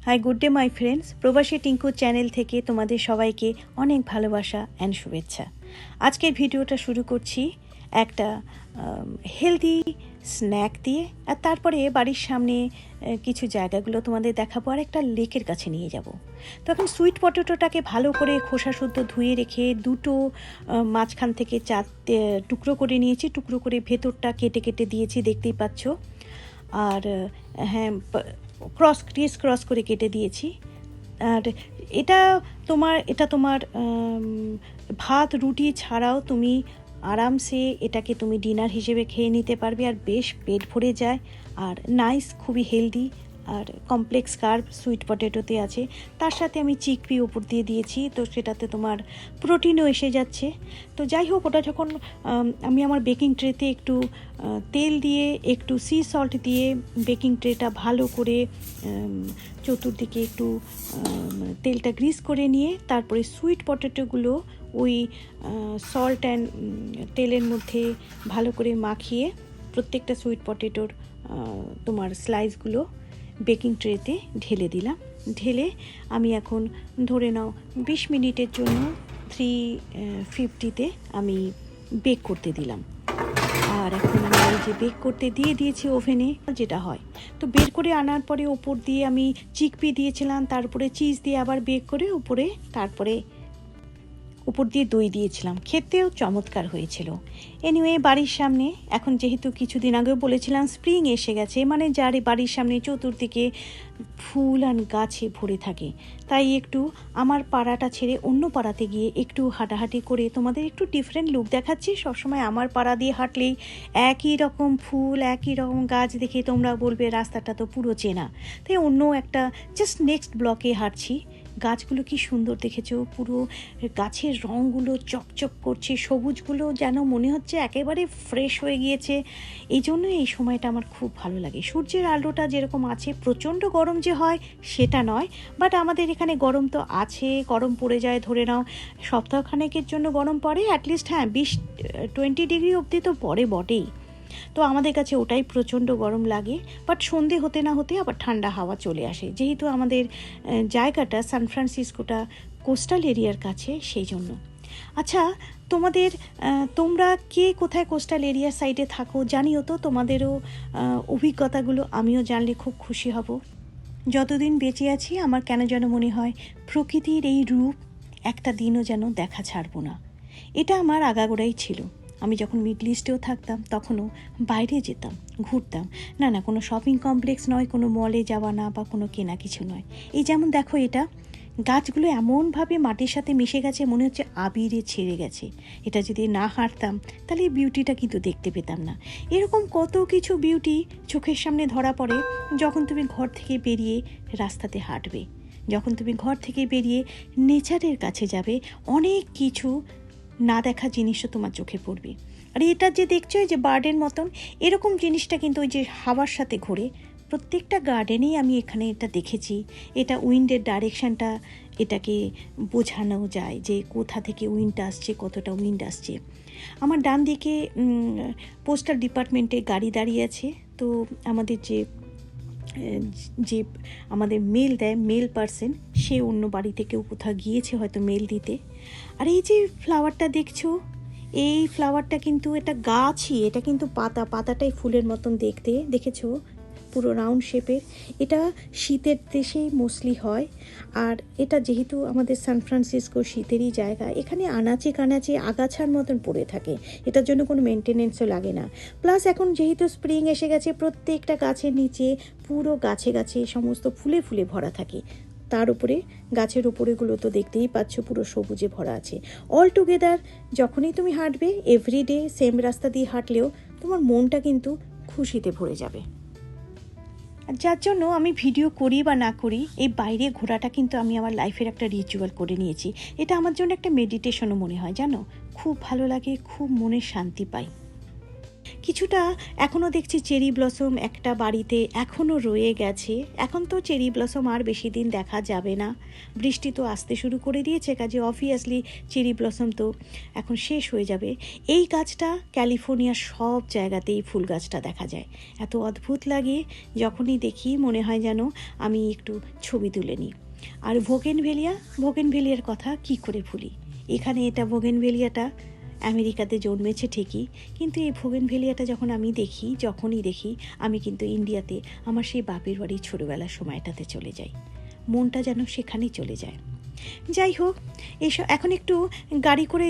Hi good day my friends, প্রবাসী Tinku channel থেকে তোমাদের সবাইকে অনেক ভালোবাসা অ্যান্ড শুভেচ্ছা। আজকের ভিডিওটা শুরু করছি একটা হেলদি স্ন্যাক দিয়ে, আর তারপরে বাড়ির সামনে কিছু জায়গাগুলো তোমাদের দেখাবো আর একটা লেকের কাছে নিয়ে যাব। তো এখন সুইট পটেটোটাকে ভালো করে খোসা শুদ্ধ ধুয়ে রেখে দুটো মাঝখান থেকে চারটে টুকরো করে নিয়েছি, টুকরো করে ভেতরটা কেটে কেটে দিয়েছি, দেখতেই পাচ্ছ। আর হ্যাঁ, ক্রস করে কেটে দিয়েছি। আর এটা তোমার ভাত রুটি ছাড়াও তুমি আরামসে এটাকে তুমি ডিনার হিসেবে খেয়ে নিতে পারবে, আর বেশ পেট ভরে যায়, আর নাইস, খুবই হেলদি, আর কমপ্লেক্স কার্ব সুইট পটেটোতে আছে। তার সাথে আমি চিকপি ওপর দিয়ে দিয়েছি, তো সেটাতে তোমার প্রোটিনও এসে যাচ্ছে। তো যাই হোক, ওটা যখন আমি আমার বেকিং ট্রেতে একটু তেল দিয়ে একটু সি সল্ট দিয়ে বেকিং ট্রেটা ভালো করে চতুর্দিকে একটু তেলটা গ্রিস করে নিয়ে তারপরে সুইট পটেটোগুলো ওই সল্ট অ্যান্ড তেলের মধ্যে ভালো করে মাখিয়ে প্রত্যেকটা সুইট পটেটোর তোমার স্লাইসগুলো বেকিং ট্রেতে ঢেলে দিলাম। ঢেলে আমি এখন ধরে নাও 20 মিনিটের জন্য 350-তে আমি বেক করতে দিলাম। আর এখন আমি এই যে বেক করতে দিয়েছি ওভেনে, যেটা হয়। তো বের করে আনার পরে ওপর দিয়ে আমি চিকপি দিয়েছিলাম, তারপরে চিজ দিয়ে আবার বেক করে উপর দিয়ে দই দিয়েছিলাম, খেতেও চমৎকার হয়েছিল। এনিওয়ে, বাড়ির সামনে এখন যেহেতু কিছুদিন আগেও বলেছিলাম স্প্রিং এসে গেছে, মানে যার বাড়ির সামনে চতুর্দিকে ফুল আর গাছে ভরে থাকে, তাই একটু আমার পাড়াটা ছেড়ে অন্য পাড়াতে গিয়ে একটু হাঁটাহাঁটি করে তোমাদের একটু ডিফারেন্ট লুক দেখাচ্ছি। সবসময় আমার পাড়া দিয়ে হাঁটলেই একই রকম ফুল, একই রকম গাছ দেখে তোমরা বলবে রাস্তাটা তো পুরো চেনা, তাই অন্য একটা জাস্ট নেক্সট ব্লকে হাঁটছি। গাছগুলো কি সুন্দর দেখেছো, পুরো গাছের রঙগুলো চকচক করছে, সবুজগুলো যেন মনে হচ্ছে একেবারে ফ্রেশ হয়ে গিয়েছে। এই জন্য এই সময়টা আমার খুব ভালো লাগে। সূর্যের আলোটা যেরকম আছে, প্রচণ্ড গরম যে হয় সেটা নয়, বাট আমাদের এখানে গরম তো আছে, গরম পড়ে যায়, ধরে নাও সপ্তাহখানেকের জন্য গরম পড়ে, অ্যাটলিস্ট হ্যাঁ 20-20 ডিগ্রি অবধি তো পড়ে বটেই। তো আমাদের কাছে ওটাই প্রচণ্ড গরম লাগে, বাট সন্ধে হতে না হতে আবার ঠান্ডা হাওয়া চলে আসে, যেহেতু আমাদের জায়গাটা সান ফ্রান্সিসকোটা কোস্টাল এরিয়ার কাছে, সেই জন্য। আচ্ছা, তোমরা কে কোথায় কোস্টাল এরিয়ার সাইডে থাকো জানিও তো, তোমাদেরও অভিজ্ঞতাগুলো আমিও জানলে খুব খুশি হব। যতদিন বেঁচে আছি আমার কেন যেন মনে হয় প্রকৃতির এই রূপ একটা দিনও যেন দেখা ছাড়বো না। এটা আমার আগাগোড়াই ছিল। আমি যখন মিডল ইস্টেও থাকতাম তখনও বাইরে যেতাম, ঘুরতাম, না কোনো শপিং কমপ্লেক্স নয়, কোনো মলে যাওয়া না, বা কোনো কেনা কিছু নয়। এই যেমন দেখো, এটা গাছগুলো এমনভাবে মাটির সাথে মিশে গেছে, মনে হচ্ছে আবিরে ছেড়ে গেছে। এটা যদি না হাঁটতাম তাহলে এই বিউটিটা কিন্তু দেখতে পেতাম না। এরকম কত কিছু বিউটি চোখের সামনে ধরা পড়ে যখন তুমি ঘর থেকে বেরিয়ে রাস্তাতে হাঁটবে, যখন তুমি ঘর থেকে বেরিয়ে নেচারের কাছে যাবে, অনেক কিছু না দেখা জিনিসও তোমার চোখে পড়বে। আর এটা যে দেখছো, এই যে বার্ডের মতন এরকম জিনিসটা কিন্তু ওই যে হাওয়ার সাথে ঘোরে। প্রত্যেকটা গার্ডেনেই আমি এখানে এটা দেখেছি। এটা উইন্ডের ডাইরেকশানটা এটাকে বোঝানো যায় যে কোথা থেকে উইন্ড আসছে, কতটা উইন্ড আসছে। আমার ডান দিকে পোস্টাল ডিপার্টমেন্টে গাড়ি দাঁড়িয়ে আছে। তো আমাদের যে আমাদের মেল দেয়, মেল পার্সন, সে অন্য বাড়ি থেকেও কোথাও গিয়েছে হয়তো মেল দিতে। আর এই যে ফ্লাওয়ারটা দেখছো, এই ফ্লাওয়ারটা কিন্তু এটা গাছই, এটা কিন্তু পাতাটাই ফুলের মতন দেখতে, দেখেছো, পুরো রাউন্ড শেপের। এটা শীতের দেশেই মোস্টলি হয়। আর এটা যেহেতু আমাদের সান ফ্রান্সিসকো শীতেরই জায়গা, এখানে আনাচে কানাচে আগাছার মতন পড়ে থাকে, এটার জন্য কোনো মেনটেনেন্সও লাগে না। প্লাস এখন যেহেতু স্প্রিং এসে গেছে, প্রত্যেকটা গাছের নিচে পুরো গাছে সমস্ত ফুলে ফুলে ভরা থাকে। তার উপরে গাছের উপরেগুলো তো দেখতেই পাচ্ছ পুরো সবুজে ভরা আছে। অল টুগেদার যখনই তুমি হাঁটবে, এভরিডে সেম রাস্তা দিয়ে হাঁটলেও তোমার মনটা কিন্তু খুশিতে ভরে যাবে। যার জন্য আমি ভিডিও করি বা না করি, এই বাইরে ঘোরাটা কিন্তু আমি আমার লাইফের একটা রিচুয়াল করে নিয়েছি। এটা আমার জন্য একটা মেডিটেশনও মনে হয়, জানো, খুব ভালো লাগে, খুব মনে শান্তি পাই। কিছুটা এখনও দেখছি চেরি ব্লসম একটা বাড়িতে এখনও রয়ে গেছে। এখন তো চেরি ব্লসম আর বেশি দিন দেখা যাবে না, বৃষ্টি তো আসতে শুরু করে দিয়েছে, কাজে অবভিয়াসলি চেরি ব্লসম তো এখন শেষ হয়ে যাবে। এই গাছটা ক্যালিফোর্নিয়ার সব জায়গাতেই ফুল গাছটা দেখা যায়, এত অদ্ভুত লাগে, যখনই দেখি মনে হয় যেন আমি একটু ছবি তুলে নিই। আর ভোগেনভেলিয়ার কথা কি করে ভুলি, এখানে এটা ভোগেনভেলিয়াটা আমেরিকাতে জন্মেছে ঠিকই, কিন্তু এই ভোগেনভেলিয়াটা যখনই দেখি আমি কিন্তু ইন্ডিয়াতে আমার সেই বাপের বাড়ির ছোটোবেলার সময়টাতে চলে যাই, মনটা যেন সেখানেই চলে যায়। যাই হোক, এসব এখন একটু গাড়ি করে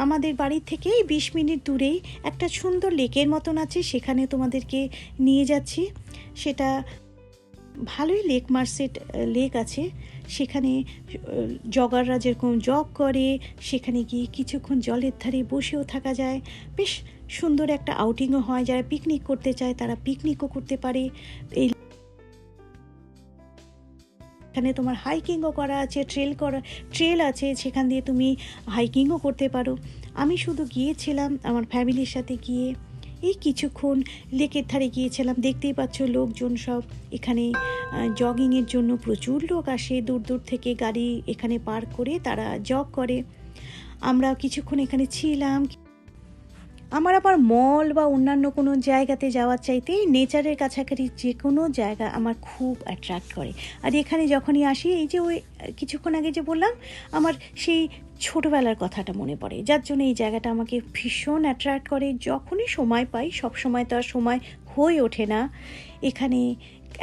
আমাদের বাড়ির থেকে 20 মিনিট দূরেই একটা সুন্দর লেকের মতন আছে, সেখানে তোমাদেরকে নিয়ে যাচ্ছি। সেটা ভালোই লেক মার্সেট লেক আছে, সেখানে জগাররা যেরকম জগ করে সেখানে গিয়ে কিছুক্ষণ জলের ধারে বসেও থাকা যায়, বেশ সুন্দর একটা আউটিংও হয়। যারা পিকনিক করতে চায় তারা পিকনিকও করতে পারে। এই এখানে তোমার হাইকিংও করা আছে, ট্রেল আছে, সেখান দিয়ে তুমি হাইকিংও করতে পারো। আমি শুধু গিয়েছিলাম আমার ফ্যামিলির সাথে, গিয়ে এই কিছুক্ষণ লেকের ধারে গিয়েছিলাম। দেখতেই পাচ্ছ লোকজন সব এখানে জগিংয়ের জন্য প্রচুর লোক আসে, দূর দূর থেকে গাড়ি এখানে পার্ক করে তারা জগ করে। আমরা কিছুক্ষণ এখানে ছিলাম। আমার আবার মল বা অন্যান্য কোনো জায়গাতে যাওয়ার চাইতে নেচারের কাছাকাছি যে কোনো জায়গা আমার খুব অ্যাট্রাক্ট করে। আর এখানে যখনই আসি, এই যে ওই কিছুক্ষণ আগে যে বললাম, আমার সেই ছোটোবেলার কথাটা মনে পড়ে, যার জন্য এই জায়গাটা আমাকে ভীষণ অ্যাট্রাক্ট করে। যখনই সময় পাই, সব সময় তো আর সময় হয়ে ওঠে না, এখানে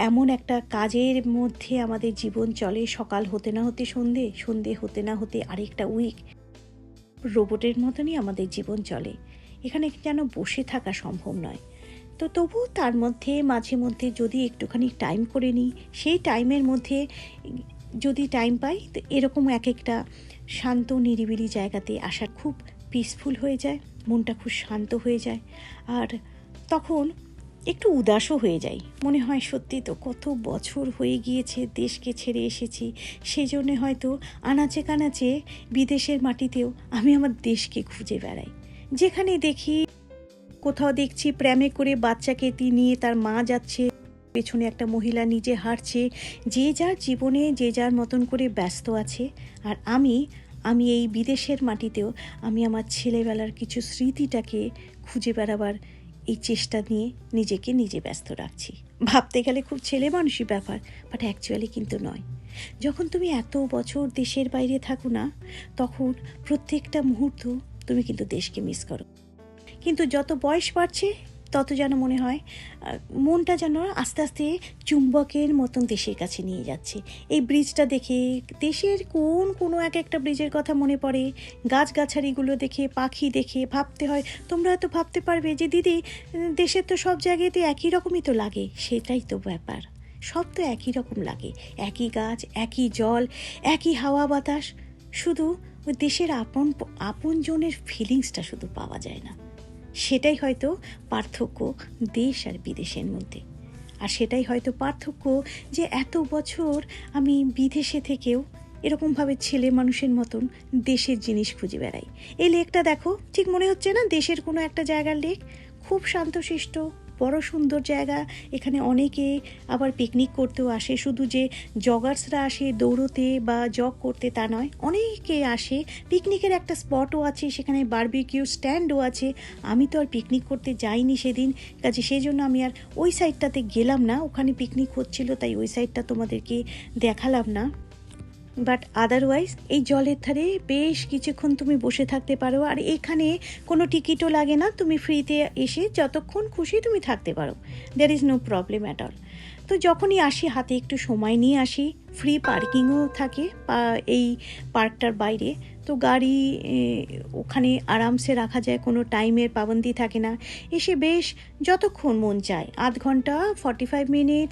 এমন একটা কাজের মধ্যে আমাদের জীবন চলে, সকাল হতে না হতে সন্ধে, সন্ধে হতে না হতে আরেকটা উইক, রোবটের মতনই আমাদের জীবন চলে। এখানে যেন বসে থাকা সম্ভব নয়। তো তবু তার মধ্যে মাঝে মধ্যে যদি একটুখানি টাইম করে নিই, সেই টাইমের মধ্যে যদি টাইম পাই, তো এরকম এক একটা শান্ত নিরিবিলি জায়গাতে আসার খুব পিসফুল হয়ে যায়, মনটা খুব শান্ত হয়ে যায়। আর তখন একটু উদাসও হয়ে যাই, মনে হয় সত্যি তো কত বছর হয়ে গিয়েছে দেশকে ছেড়ে এসেছি, সেই জন্যে হয়তো আনাচে কানাচে বিদেশের মাটিতেও আমি আমার দেশকে খুঁজে বেড়াই। যেখানে দেখি, কোথাও দেখছি প্রেমে করে বাচ্চাকে নিয়ে তার মা যাচ্ছে, পেছনে একটা মহিলা নিজে হাঁটছে, যে যার জীবনে যে যার মতন করে ব্যস্ত আছে। আর আমি এই বিদেশের মাটিতেও আমি আমার ছেলেবেলার কিছু স্মৃতিটাকে খুঁজে বেড়াবার এই চেষ্টা নিয়ে নিজেকে নিজে ব্যস্ত রাখছি। ভাবতে গেলে খুব ছেলে মানুষই ব্যাপার, বাট অ্যাকচুয়ালি কিন্তু নয়। যখন তুমি এত বছর দেশের বাইরে থাকো না, তখন প্রত্যেকটা মুহূর্ত তুমি কিন্তু দেশকে মিস করো। কিন্তু যত বয়স বাড়ছে তত যেন মনে হয় মনটা যেন আস্তে আস্তে চুম্বকের মতন দেশের কাছে নিয়ে যাচ্ছে। এই ব্রিজটা দেখে দেশের কোনো একটা ব্রিজের কথা মনে পড়ে, গাছগাছালিগুলো দেখে, পাখি দেখে ভাবতে হয়, তোমরা হয়তো ভাবতে পারবে যে দিদি দেশের তো সব জায়গাতে একই রকমই তো লাগে। সেটাই তো ব্যাপার, সব তো একই রকম লাগে, একই গাছ, একই জল, একই হাওয়া বাতাস, শুধু ওই দেশের আপনজনের ফিলিংসটা শুধু পাওয়া যায় না। সেটাই হয়তো পার্থক্য দেশ আর বিদেশের মধ্যে। আর সেটাই হয়তো পার্থক্য যে এত বছর আমি বিদেশে থেকেও এরকমভাবে ছেলে মানুষের মতন দেশের জিনিস খুঁজে বেড়াই। এই লেকটা দেখো, ঠিক মনে হচ্ছে না দেশের কোনো একটা জায়গার লেক, খুব শান্তশিষ্ট, বড় সুন্দর জায়গা। এখানে অনেকে আবার পিকনিক করতেও আসে, শুধু যে জগার্সরা আসে দৌড়তে বা জগ করতে তা নয়, অনেকে আসে। পিকনিকের একটা স্পটও আছে, সেখানে বারবিকিউ স্ট্যান্ডও আছে। আমি তো আর পিকনিক করতে যাইনি সেদিন, কাজে সেই জন্য আমি আর ওই সাইডটাতে গেলাম না, ওখানে পিকনিক হচ্ছিল তাই ওই সাইডটা তোমাদেরকে দেখালাম না। বাট আদারওয়াইজ এই জলের ধারে বেশ কিছুক্ষণ তুমি বসে থাকতে পারো। আর এখানে কোনো টিকিটও লাগে না, তুমি ফ্রিতে এসে যতক্ষণ খুশি তুমি থাকতে পারো, there is no problem at all. তো যখনই আসি হাতে একটু সময় নিয়ে আসি, ফ্রি পার্কিংও থাকে এই পার্কটার বাইরে, তো গাড়ি ওখানে আরামসে রাখা যায়, কোনো টাইমের পাবন্দি থাকে না। এসে বেশ যতক্ষণ মন চায়, আধ ঘন্টা 45 মিনিট